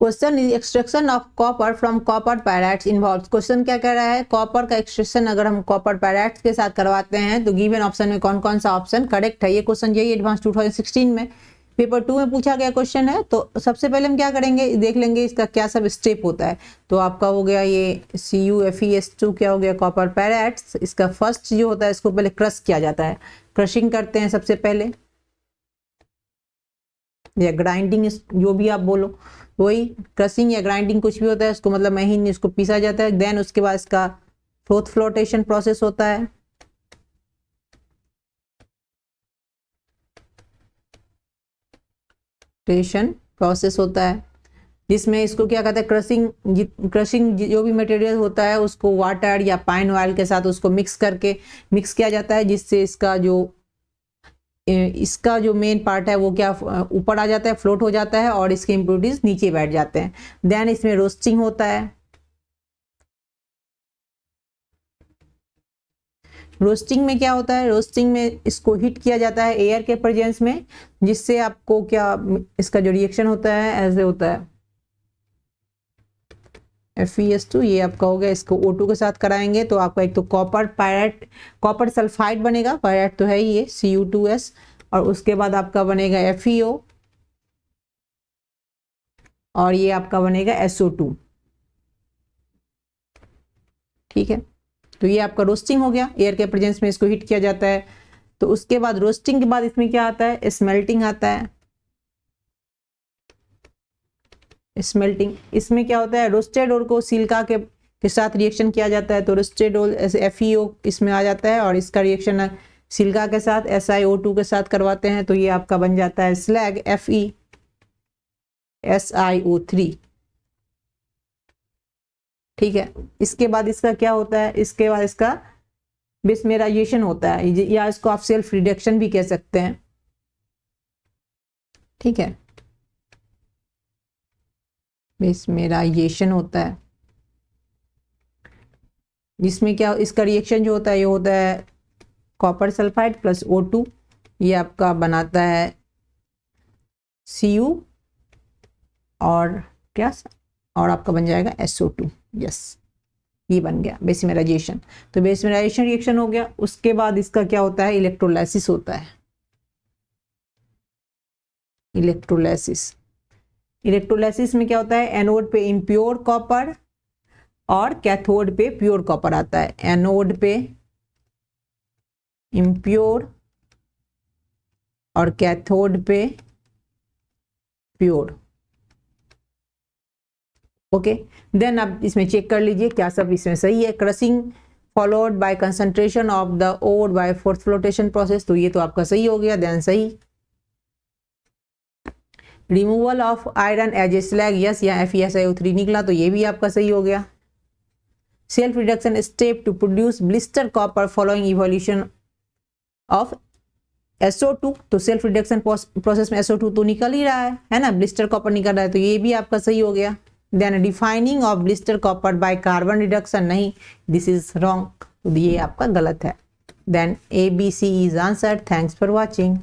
Question is extraction of copper from copper pyrites involve. Question क्या कह रहा है, कॉपर का एक्सट्रैक्शन अगर हम कॉपर पायराइट्स के साथ करवाते हैं तो गिवन ऑप्शन में कौन कौन सा ऑप्शन करेक्ट है। ये क्वेश्चन यही एडवांस 2016 में पेपर 2 में पूछा गया क्वेश्चन है। तो सबसे पहले हम क्या करेंगे, देख लेंगे इसका क्या सब स्टेप होता है। तो आपका हो गया ये CuFeS2 क्या हो गया, कॉपर पायराइट्स। इसका फर्स्ट जो होता है इसको पहले क्रश किया जाता है, क्रशिंग करते हैं सबसे पहले, या ग्राइंडिंग जो भी आप बोलो, वही क्रशिंग या ग्राइंडिंग कुछ भी होता है उसको, मतलब महीन इसको पीसा जाता है। देन उसके बाद इसका फ्लोटेशन प्रोसेस होता है। होता है जिसमें इसको क्या कहते हैं, क्रशिंग जो भी मटेरियल होता है उसको वाटर या पाइन ऑयल के साथ उसको मिक्स किया जाता है, जिससे इसका जो मेन पार्ट है वो क्या ऊपर आ जाता है, फ्लोट हो जाता है और इसके इम्प्योरिटीज नीचे बैठ जाते हैं। देन इसमें रोस्टिंग होता है। रोस्टिंग में क्या होता है, रोस्टिंग में इसको हीट किया जाता है एयर के प्रेजेंस में, जिससे आपको क्या इसका जो रिएक्शन होता है ऐसे होता है FeS2, ये आपका हो गया। इसको O2 के साथ कराएंगे तो आपका एक तो कॉपर सल्फाइड बनेगा, पायराइट तो है ही ये Cu2S, और उसके बाद आपका बनेगा FeO और ये आपका बनेगा SO2। ठीक है, तो ये आपका रोस्टिंग हो गया, एयर के प्रेजेंस में इसको हीट किया जाता है। तो उसके बाद रोस्टिंग के बाद इसमें क्या आता है, स्मेल्टिंग आता है। स्मेल्टिंग इसमें क्या होता है, रोस्टेड ओर को सिलिका के साथ रिएक्शन किया जाता है। तो रोस्टेड ओर FeO इसमें आ जाता है और इसका रिएक्शन सिलिका के साथ SiO2 के साथ करवाते हैं तो ये आपका बन जाता है स्लैग FeSiO3। ठीक है, इसके बाद इसका क्या होता है, इसके बाद इसका बिस्मेराइजेशन होता है, या इसको आप सेल्फ रिडक्शन भी कह सकते हैं। ठीक है, बिस्मेराइजेशन होता है जिसमें क्या इसका रिएक्शन जो होता है ये होता है कॉपर सल्फाइड प्लस O2, ये आपका बनाता है Cu और क्या, और आपका बन जाएगा SO2। यस, ये बन गया बेसमेराइजेशन। तो बेसमेराइजेशन रिएक्शन हो गया। उसके बाद इसका क्या होता है, इलेक्ट्रोलाइसिस होता है। इलेक्ट्रोलाइसिस में क्या होता है, एनोड पे इम्प्योर कॉपर और कैथोड पे प्योर कॉपर आता है। एनोड पे इम्प्योर और कैथोड पे प्योर। ओके, देन आप इसमें चेक कर लीजिए क्या सब इसमें सही है। Crushing followed by concentration of the ore by froth flotation process, तो ये तो आपका सही हो गया, देन सही। Removal of iron as a slag, yes, या FeSiO3 निकला तो ये भी आपका सही हो गया। Self reduction step to produce blister copper following evolution of SO2, तो सेल्फ रिडक्शन प्रोसेस में SO2 तो निकल ही रहा है ना, ब्लिस्टर कॉपर निकल रहा है, तो ये भी आपका सही हो गया। Then defining of blister copper by carbon reduction, नहीं, दिस इज रॉन्ग, तो ये आपका गलत है। Then ABC is answer. Thanks for watching.